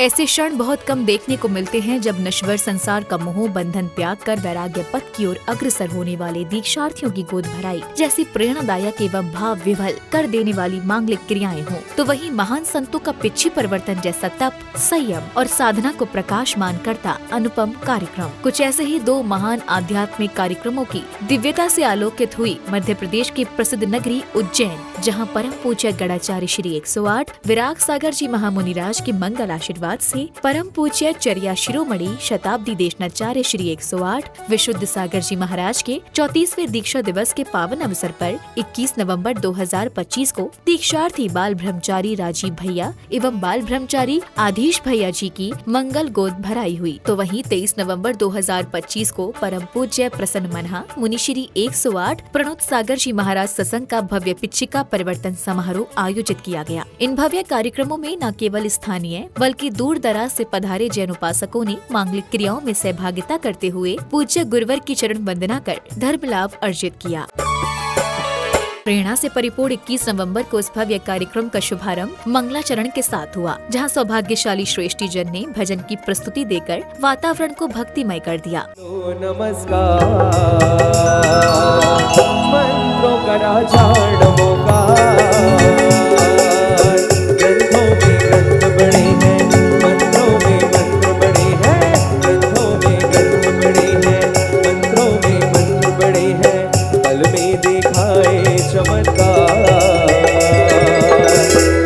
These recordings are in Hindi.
ऐसे क्षण बहुत कम देखने को मिलते हैं जब नश्वर संसार का मोह बंधन त्याग कर वैराग्य पथ की ओर अग्रसर होने वाले दीक्षार्थियों की गोद भराई जैसी प्रेरणादायक एवं भाव विभल कर देने वाली मांगलिक क्रियाएं हों, तो वही महान संतों का पिछी परिवर्तन जैसा तप, संयम और साधना को प्रकाशमान करता अनुपम कार्यक्रम। कुछ ऐसे ही दो महान आध्यात्मिक कार्यक्रमों की दिव्यता से आलोकित हुई मध्य प्रदेश की प्रसिद्ध नगरी उज्जैन, जहाँ परम पूज्य गणाचार्य श्री 108 विराग सागर जी महामुनिराज के मंगल आशीर्वाद से परम पूज्य चर्या शिरोमणि शताब्दी देशनाचार्य श्री 108 विशुद्ध सागर जी महाराज के 34वें दीक्षा दिवस के पावन अवसर पर 21 नवंबर 2025 को दीक्षार्थी बाल ब्रह्मचारी राजीव भैया एवं बाल ब्रह्मचारी आधीश भैया जी की मंगल गोद भराई हुई। तो वहीं 23 नवंबर 2025 को परम पूज्य प्रसन्न मनहा मुनि श्री 108 प्रणोत सागर जी महाराज सत्संग का भव्य पिच्छिका परिवर्तन समारोह आयोजित किया गया। इन भव्य कार्यक्रमों में न केवल स्थानीय बल्कि दूर दराज से पधारे जैन उपासकों ने मांगलिक क्रियाओं में सहभागिता करते हुए पूज्य गुरुवर की चरण वंदना कर धर्म लाभ अर्जित किया। प्रेरणा से परिपूर्ण 21 नवंबर को इस भव्य कार्यक्रम का शुभारंभ मंगलाचरण के साथ हुआ, जहां सौभाग्यशाली श्रेष्ठी जन ने भजन की प्रस्तुति देकर वातावरण को भक्तिमय कर दिया। नमस्कार मंत्रों का राजा नमोकार, ग्रंथों में ग्रंथ बड़े हैं, मंत्रों में मंत्र बड़े हैं, ग्रंथों में ग्रंथ बड़े हैं, मंत्रों में मंत्र बड़े हैं, पल में दिखाए चमत्कार,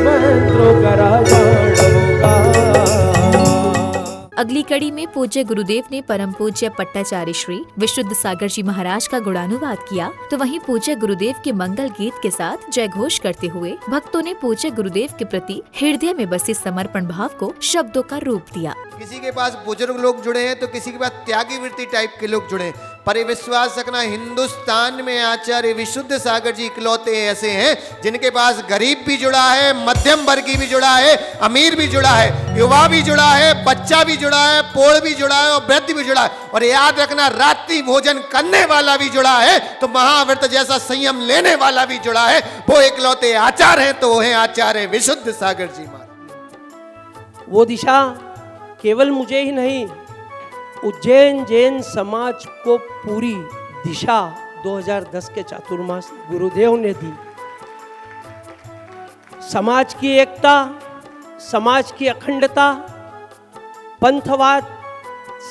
मंत्रों का राजा नमोकार। अगली कड़ी में पूज्य गुरुदेव ने परम पूज्य पट्टाचार्य श्री विशुद्ध सागर जी महाराज का गुणानुवाद किया, तो वहीं पूज्य गुरुदेव के मंगल गीत के साथ जय घोष करते हुए भक्तों ने पूज्य गुरुदेव के प्रति हृदय में बसे समर्पण भाव को शब्दों का रूप दिया। किसी के पास बुजुर्ग लोग जुड़े हैं तो किसी के पास त्यागी वृत्ति टाइप के लोग जुड़े हैं, पर ये विश्वास रखना हिंदुस्तान में आचार्य विशुद्ध सागर जी इकलौते ऐसे हैं जिनके पास गरीब भी जुड़ा है, मध्यम वर्गीय भी जुड़ा है, अमीर भी जुड़ा है, युवा भी जुड़ा है, बच्चा भी जुड़ा है, पोड़ भी जुड़ा है और वृद्ध भी जुड़ा है, और याद रखना रात्रि भोजन करने वाला भी जुड़ा है, तो महाव्रत जैसा संयम लेने वाला भी जुड़ा है। वो इकलौते आचार्य हैं तो वो है आचार्य विशुद्ध सागर जी महाराज। वो दिशा केवल मुझे ही नहीं, उज्जैन जैन समाज को पूरी दिशा 2010 के चातुर्मास गुरुदेव ने दी। समाज की एकता, समाज की अखंडता, पंथवाद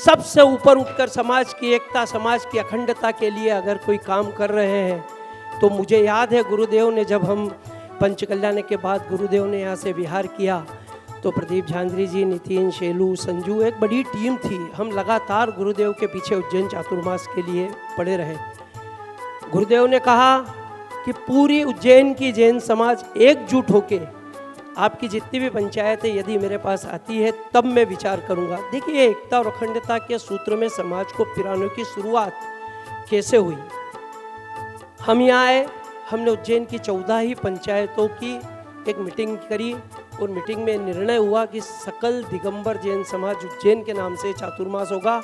सबसे ऊपर उठकर समाज की एकता, समाज की अखंडता के लिए अगर कोई काम कर रहे हैं, तो मुझे याद है गुरुदेव ने, जब हम पंचकल्याण के बाद गुरुदेव ने यहाँ से विहार किया तो प्रदीप झांझरी जी, नितिन, शेलू, संजू, एक बड़ी टीम थी। हम लगातार गुरुदेव के पीछे उज्जैन चातुर्मास के लिए पड़े रहे। गुरुदेव ने कहा कि पूरी उज्जैन की जैन समाज एकजुट होके आपकी जितनी भी पंचायतें यदि मेरे पास आती है तब मैं विचार करूंगा। देखिए, एकता और अखंडता के सूत्र में समाज को पिराने की शुरुआत कैसे हुई। हम यहाँ आए, हमने उज्जैन की 14 ही पंचायतों की एक मीटिंग करी और मीटिंग में निर्णय हुआ कि सकल दिगंबर जैन समाज उज्जैन के नाम से चातुर्मास होगा।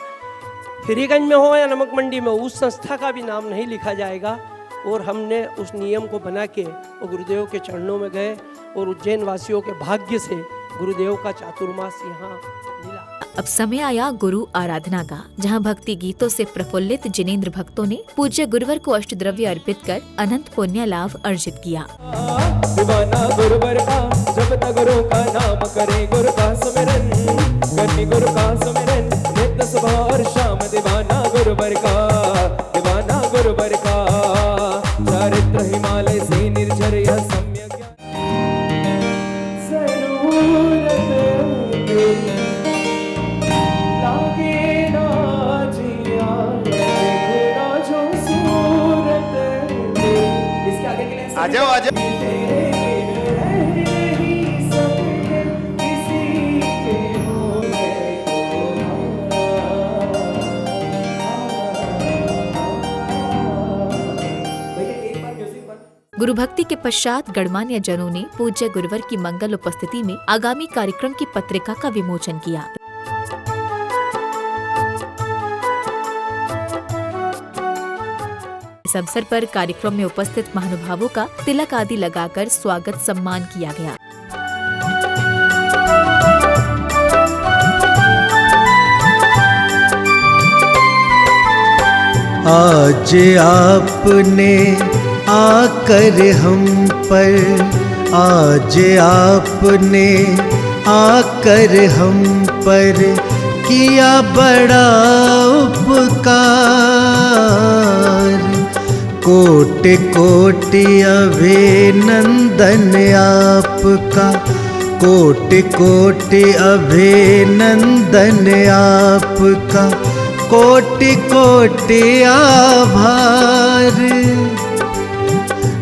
फ्रीगंज में हो या नमक मंडी में, उस संस्था का भी नाम नहीं लिखा जाएगा। और हमने उस नियम को बना के वो गुरुदेव के चरणों में गए और उज्जैन वासियों के भाग्य से गुरुदेव का चातुर्मास यहाँ मिला। अब समय आया गुरु आराधना का, जहां भक्ति गीतों से प्रफुल्लित जिनेंद्र भक्तों ने पूज्य गुरुवर को अष्टद्रव्य अर्पित कर अनंत पुण्य लाभ अर्जित किया। दीवाना गुरुवर का जपता गुरु का नाम करे, गुरु का सुमिरन करनी, गुरु का सुमिरन नित्य सुबह और शाम। दीवाना गुरुवर का, दीवाना गुरुवर का, चारित्र हिमालय से निर्झर यह सम्यक जरूरत लागे ना जिया देखना जो सूरत। इसके आगे के लिए आ जाओ आ जाओ। गुरु भक्ति के पश्चात गणमान्य जनों ने पूज्य गुरुवर की मंगल उपस्थिति में आगामी कार्यक्रम की पत्रिका का विमोचन किया। इस अवसर पर कार्यक्रम में उपस्थित महानुभावों का तिलक आदि लगाकर स्वागत सम्मान किया गया। आज आपने आकर हम पर, आज आपने आकर हम पर किया बड़ा उपकार। कोटि कोटि अभिनंदन आपका, कोटि कोटि अभिनंदन आपका, कोटि कोटि आभार।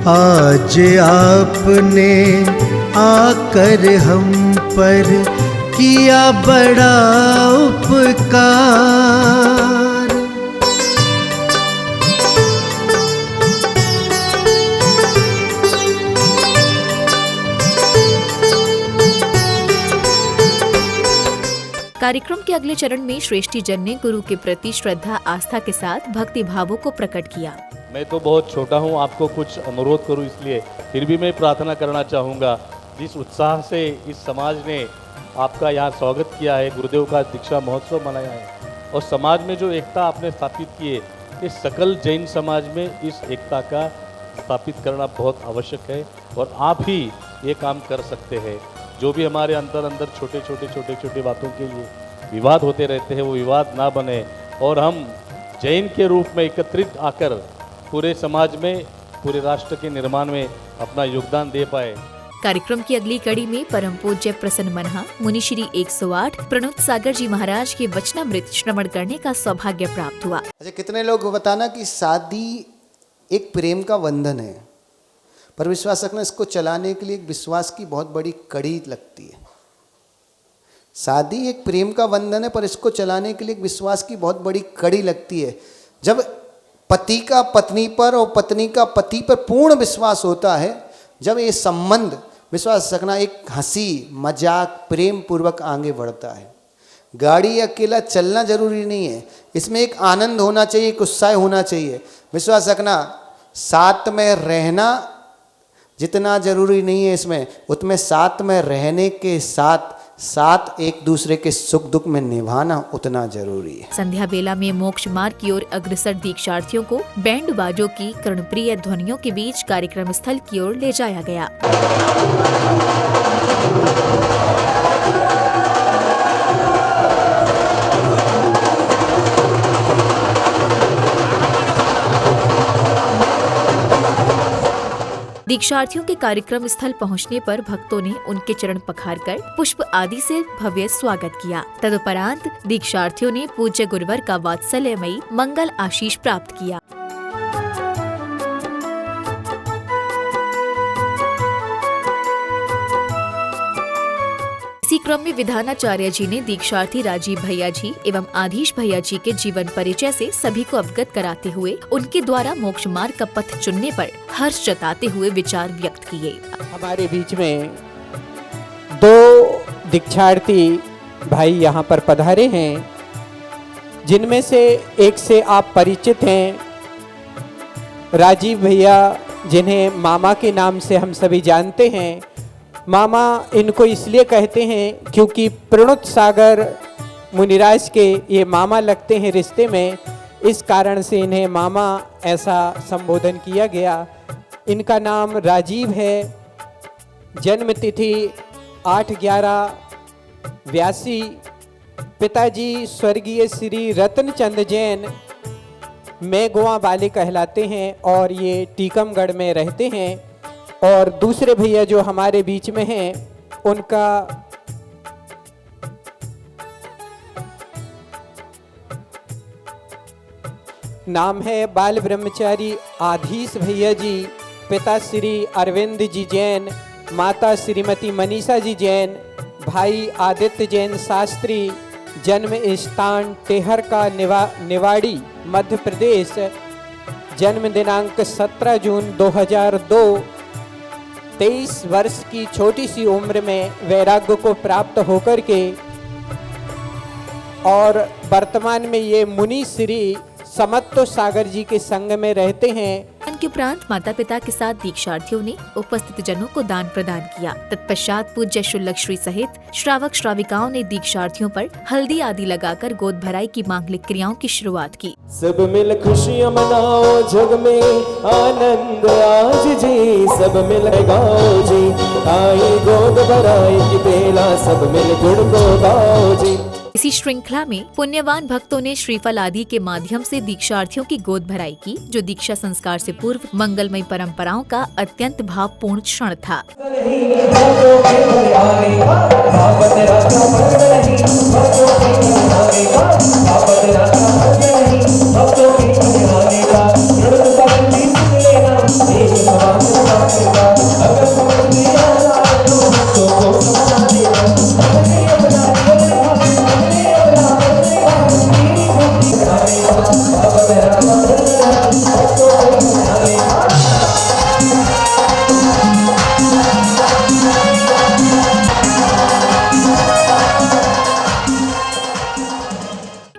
आज आपने आकर हम पर किया बड़ा उपकार। कार्यक्रम के अगले चरण में श्रेष्ठी जन ने गुरु के प्रति श्रद्धा आस्था के साथ भक्ति भावों को प्रकट किया। मैं तो बहुत छोटा हूँ, आपको कुछ अनुरोध करूँ इसलिए फिर भी मैं प्रार्थना करना चाहूँगा। जिस उत्साह से इस समाज ने आपका यहाँ स्वागत किया है, गुरुदेव का दीक्षा महोत्सव मनाया है और समाज में जो एकता आपने स्थापित की है, इस सकल जैन समाज में इस एकता का स्थापित करना बहुत आवश्यक है और आप ही ये काम कर सकते हैं। जो भी हमारे अंदर छोटे छोटे बातों के लिए विवाद होते रहते हैं, वो विवाद ना बने और हम जैन के रूप में एकत्रित आकर पूरे समाज में, पूरे राष्ट्र के निर्माण में अपना योगदान दे पाए। कार्यक्रम की अगली कड़ी में परम पूज्य प्रसन्न मनहा मुनिश्री 108 प्रणुत सागर जी महाराज के वचनामृत श्रवण करने का सौभाग्य प्राप्त हुआ। अच्छा, कितने लोग बताना कि शादी एक प्रेम का बंधन है, पर विश्वास रखना इसको चलाने के लिए एक विश्वास की बहुत बड़ी कड़ी लगती है। शादी एक प्रेम का बंधन है, पर इसको चलाने के लिए एक विश्वास की बहुत बड़ी कड़ी लगती है। जब पति का पत्नी पर और पत्नी का पति पर पूर्ण विश्वास होता है, जब ये संबंध विश्वास रखना एक हंसी मजाक प्रेम पूर्वक आगे बढ़ता है। गाड़ी अकेला चलना जरूरी नहीं है, इसमें एक आनंद होना चाहिए, एक उत्साह होना चाहिए। विश्वास रखना साथ में रहना जितना जरूरी नहीं है, इसमें उतने साथ में रहने के साथ साथ एक दूसरे के सुख दुख में निभाना उतना जरूरी है। संध्या बेला में मोक्ष मार्ग की ओर अग्रसर दीक्षार्थियों को बैंड बाजों की कर्णप्रिय ध्वनियों के बीच कार्यक्रम स्थल की ओर ले जाया गया। दीक्षार्थियों के कार्यक्रम स्थल पहुंचने पर भक्तों ने उनके चरण पखारकर पुष्प आदि से भव्य स्वागत किया। तदुपरांत दीक्षार्थियों ने पूज्य गुरुवर का वात्सल्यमयी मंगल आशीष प्राप्त किया। इसी क्रम में विधानाचार्य जी ने दीक्षार्थी राजीव भैया जी एवं आधीश भैया जी के जीवन परिचय से सभी को अवगत कराते हुए उनके द्वारा मोक्ष मार्ग का पथ चुनने पर हर्ष जताते हुए विचार व्यक्त किए। हमारे बीच में दो दीक्षार्थी भाई यहाँ पर पधारे हैं, जिनमें से एक से आप परिचित हैं, राजीव भैया, जिन्हें मामा के नाम से हम सभी जानते हैं। मामा इनको इसलिए कहते हैं क्योंकि प्रणुत सागर मुनिराज के ये मामा लगते हैं रिश्ते में, इस कारण से इन्हें मामा ऐसा संबोधन किया गया। इनका नाम राजीव है, जन्म तिथि 8/11/82, पिताजी स्वर्गीय श्री रत्नचंद जैन मेघवा वाले कहलाते हैं और ये टीकमगढ़ में रहते हैं। और दूसरे भैया जो हमारे बीच में हैं, उनका नाम है बाल ब्रह्मचारी आधीश भैया जी, पिता श्री अरविंद जी जैन, माता श्रीमती मनीषा जी जैन, भाई आदित्य जैन शास्त्री, जन्म स्थान टेहर का निवाड़ी मध्य प्रदेश, जन्म दिनांक 17 जून 2002, 23 वर्ष की छोटी सी उम्र में वैराग्य को प्राप्त होकर के और वर्तमान में ये मुनि श्री समत्व सागर जी के संग में रहते हैं। के उपरांत माता पिता के साथ दीक्षार्थियों ने उपस्थित जनों को दान प्रदान किया। तत्पश्चात पूज्य शुल्लक श्री सहित श्रावक श्राविकाओं ने दीक्षार्थियों पर हल्दी आदि लगाकर गोद भराई की मांगलिक क्रियाओं की शुरुआत की। सब मिल खुशियाँ मनाओ, जग में आनंद आज जी, सब मिल गाओ जी, आई गोद भराई की बेला, सब मिल गुण को गाओ जी। इसी श्रृंखला में पुण्यवान भक्तों ने श्रीफल आदि के माध्यम से दीक्षार्थियों की गोद भराई की, जो दीक्षा संस्कार से पूर्व मंगलमयी परंपराओं का अत्यंत भावपूर्ण क्षण था।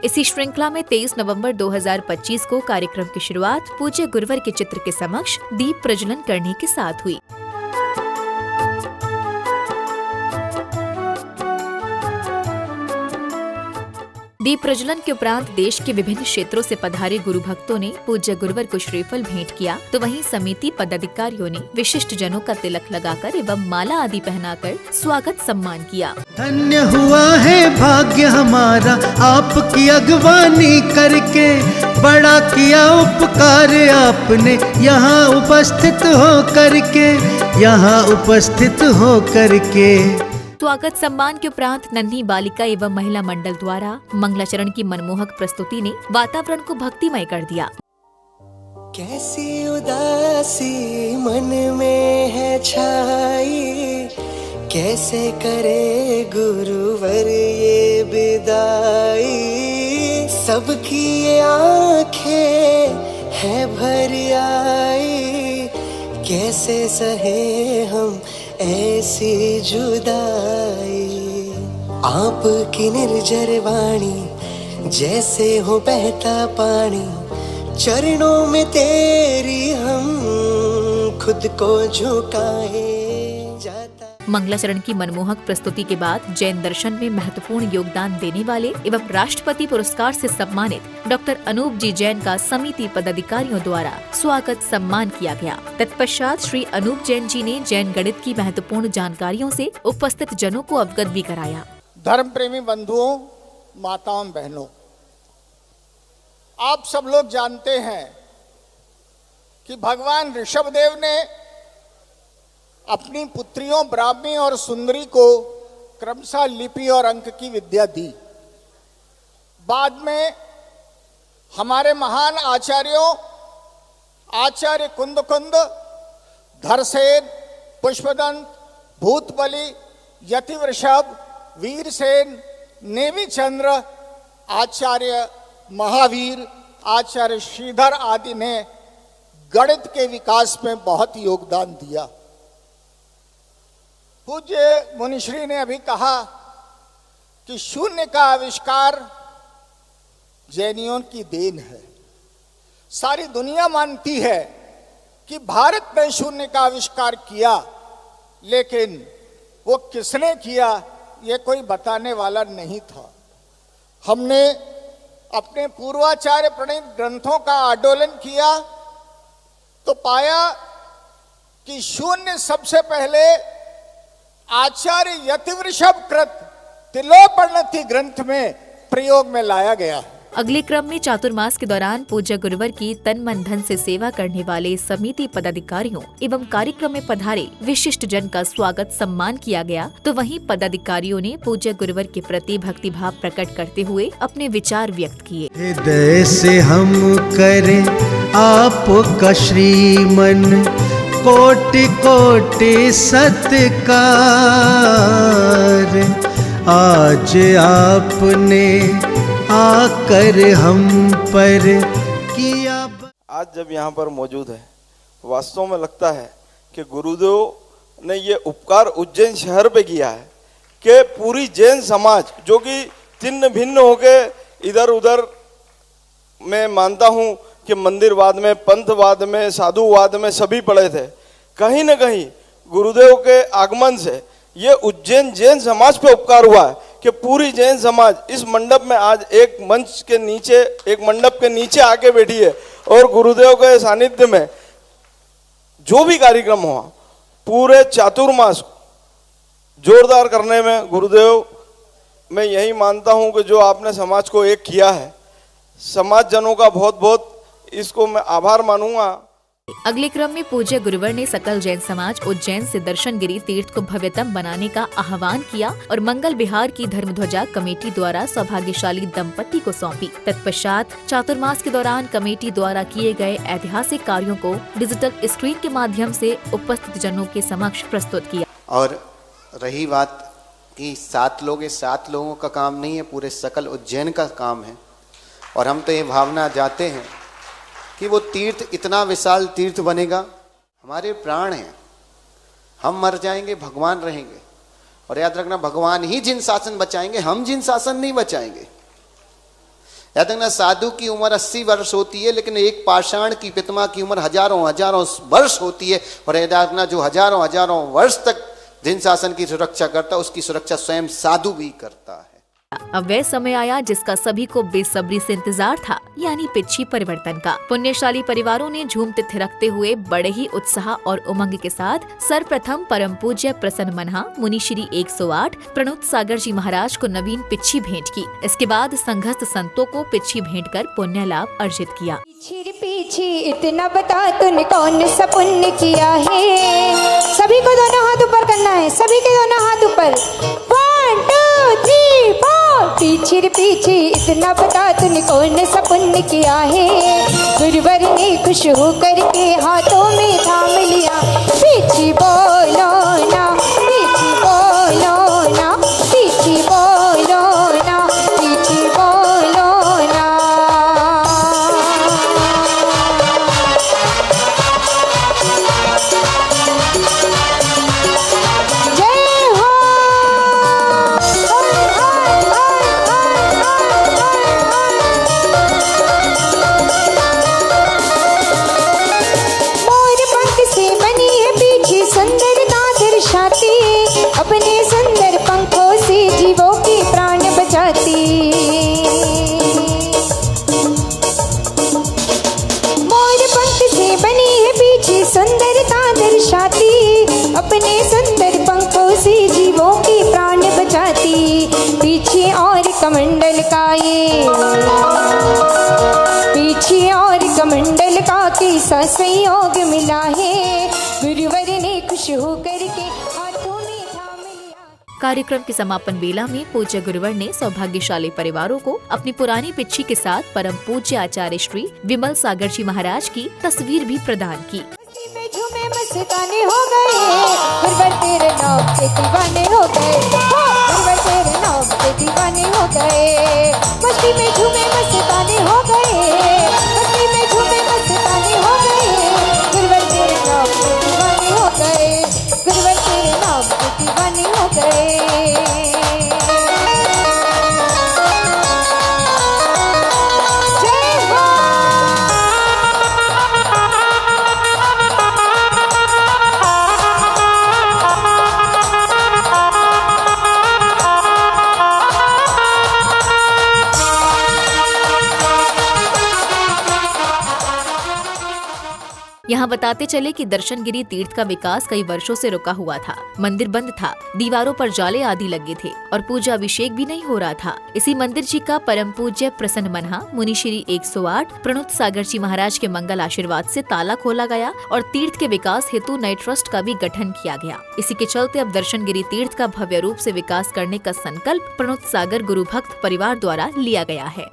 इसी श्रृंखला में 23 नवंबर 2025 को कार्यक्रम की शुरुआत पूज्य गुरुवर के चित्र के समक्ष दीप प्रज्वलन करने के साथ हुई। दीप प्रज्वलन के उपरांत देश के विभिन्न क्षेत्रों से पधारे गुरु भक्तों ने पूज्य गुरुवर को श्रीफल भेंट किया, तो वहीं समिति पदाधिकारियों ने विशिष्ट जनों का तिलक लगाकर एवं माला आदि पहनाकर स्वागत सम्मान किया। धन्य हुआ है भाग्य हमारा आपकी अगवानी करके, बड़ा किया उपकार आपने यहाँ उपस्थित हो करके, यहाँ उपस्थित हो करके। स्वागत सम्मान के उपरांत नन्ही बालिका एवं महिला मंडल द्वारा मंगलाचरण की मनमोहक प्रस्तुति ने वातावरण को भक्तिमय कर दिया। कैसी उदासी मन में है छाई, कैसे करे गुरुवर ये विदाई, सबकी ये आंखें है भर आई, कैसे सहे हम ऐसी जुदाई। आपकी निर्जर वाणी जैसे हो बहता पानी, चरणों में तेरी हम खुद को झुकाए जाता। मंगलाचरण की मनमोहक प्रस्तुति के बाद जैन दर्शन में महत्वपूर्ण योगदान देने वाले एवं राष्ट्रपति पुरस्कार से सम्मानित डॉक्टर अनूप जी जैन का समिति पदाधिकारियों द्वारा स्वागत सम्मान किया गया। तत्पश्चात श्री अनूप जैन जी ने जैन गणित की महत्वपूर्ण जानकारियों से उपस्थित जनों को अवगत भी कराया। धर्म प्रेमी बंधुओं, माताओं, बहनों, आप सब लोग जानते हैं कि भगवान ऋषभदेव ने अपनी पुत्रियों ब्राह्मी और सुंदरी को क्रमशः लिपि और अंक की विद्या दी। बाद में हमारे महान आचार्यों आचार्य कुंद, धरसेन, पुष्पदंत, भूतबली, यतिवृषभ, वीरसेन, नेमिचंद्र, आचार्य महावीर, आचार्य श्रीधर आदि ने गणित के विकास में बहुत योगदान दिया। पूज्य मुनिश्री ने अभी कहा कि शून्य का आविष्कार जैनियों की देन है। सारी दुनिया मानती है कि भारत ने शून्य का आविष्कार किया, लेकिन वो किसने किया ये कोई बताने वाला नहीं था। हमने अपने पूर्वाचार्य प्रणीत ग्रंथों का आंदोलन किया तो पाया कि शून्य सबसे पहले आचार्य यतिवृषभ कृत तिलोपनति ग्रंथ में प्रयोग में लाया गया। अगले क्रम में चातुर्मास के दौरान पूज्य गुरुवर की तन मन धन से सेवा करने वाले समिति पदाधिकारियों एवं कार्यक्रम में पधारे विशिष्ट जन का स्वागत सम्मान किया गया, तो वहीं पदाधिकारियों ने पूज्य गुरुवर के प्रति भक्ति भाव प्रकट करते हुए अपने विचार व्यक्त किए। हृदय से हम करें आपका श्रीमन, कोटि कोटि सत्कार, आज आपने आकर हम पर किया। आज जब यहाँ पर मौजूद है, वास्तव में लगता है कि गुरुदेव ने ये उपकार उज्जैन शहर पे किया है कि पूरी जैन समाज जो कि छिन्न भिन्न होके इधर उधर मैं मानता हूँ कि मंदिरवाद में, पंथवाद में, साधुवाद में सभी पड़े थे, कहीं न कहीं गुरुदेव के आगमन से ये उज्जैन जैन समाज पे उपकार हुआ है कि पूरी जैन समाज इस मंडप में आज एक मंच के नीचे, एक मंडप के नीचे आके बैठी है और गुरुदेव के सानिध्य में जो भी कार्यक्रम हुआ पूरे चातुर्मास जोरदार करने में गुरुदेव, मैं यही मानता हूं कि जो आपने समाज को एक किया है, समाज जनों का बहुत बहुत इसको मैं आभार मानूंगा। अगले क्रम में पूज्य गुरुवर ने सकल जैन समाज उज्जैन से दर्शनगिरी तीर्थ को भव्यतम बनाने का आह्वान किया और मंगल विहार की धर्मध्वजा कमेटी द्वारा सौभाग्यशाली दंपति को सौंपी। तत्पश्चात चातुर्मास के दौरान कमेटी द्वारा किए गए ऐतिहासिक कार्यों को डिजिटल स्क्रीन के माध्यम से उपस्थित जनों के समक्ष प्रस्तुत किया। और रही बात कि 7 लोग, ये 7 लोगों का काम नहीं है, पूरे सकल उज्जैन का काम है। और हम तो ये भावना जाते हैं कि वो तीर्थ इतना विशाल तीर्थ बनेगा, हमारे प्राण हैं, हम मर जाएंगे, भगवान रहेंगे। और याद रखना, भगवान ही जिन शासन बचाएंगे, हम जिन शासन नहीं बचाएंगे। याद रखना, साधु की उम्र 80 वर्ष होती है, लेकिन एक पाषाण की पितमा की उम्र हजारों हजारों वर्ष होती है। और याद रखना, जो हजारों हजारों वर्ष तक जिन शासन की सुरक्षा करता है, उसकी सुरक्षा स्वयं साधु भी करता है। अब वह समय आया जिसका सभी को बेसब्री से इंतजार था, यानी पिच्छी परिवर्तन का। पुण्यशाली परिवारों ने झूमते थिरकते हुए बड़े ही उत्साह और उमंग के साथ सर्वप्रथम परम पूज्य प्रसन्न मनहा मुनि श्री 108 प्रणुत सागर जी महाराज को नवीन पिच्छी भेंट की। इसके बाद संघस्थ संतों को पिच्छी भेंट कर पुण्य लाभ अर्जित किया। पीछे इतना बता तूने कौन सा पुण्य किया है। सभी को दोनों हाथ ऊपर करना है, सभी के दोनों हाथ ऊपर। 1 2 3 4। पीछे इतना बता तूने कौन सा पुण्य किया है। गुरुवर ने खुश होकर के हाथों में थाम लिया। पीछे बोलो ना, पीछे बोलो ना, पीछे बोलो ना, पीछे बोलो ना। जय हो। अपने सुंदर पंखों से जीवों के प्राण बचाती। मोर पंख से बनी है पीछे सुंदरता दर्शाती। अपने सुंदर पंखों से जीवों के प्राण बचाती। पीछे और कमंडल का ये, पीछे और कमंडल का कैसा संयोग मिला है। गुरुवर ने खुश होकर के कार्यक्रम के समापन बेला में पूज्य गुरुवर ने सौभाग्यशाली परिवारों को अपनी पुरानी पिच्छी के साथ परम पूज्य आचार्य श्री विमल सागर जी महाराज की तस्वीर भी प्रदान की। झूमे मस्ताने हो गए, गुरुवर तेरे नाम के दीवाने हो गए। गुरुवर तेरे नाम के दीवाने हो गए। मस्ती में झूमे मस्ताने हो गए, मस्ती में झूमे मस्ताने हो गए। गुरुवर तेरे नाम के दीवाने हो गए। गुरुवर तेरे नाम के दीवाने हो गए। यहाँ बताते चले कि दर्शनगिरी तीर्थ का विकास कई वर्षों से रुका हुआ था। मंदिर बंद था, दीवारों पर जाले आदि लगे थे और पूजा अभिषेक भी नहीं हो रहा था। इसी मंदिर जी का परम पूज्य प्रसन्न मनहा मुनि श्री 108 प्रणुत सागर जी महाराज के मंगल आशीर्वाद से ताला खोला गया और तीर्थ के विकास हेतु नए ट्रस्ट का भी गठन किया गया। इसी के चलते अब दर्शनगिरी तीर्थ का भव्य रूप से विकास करने का संकल्प प्रणुत सागर गुरु भक्त परिवार द्वारा लिया गया है।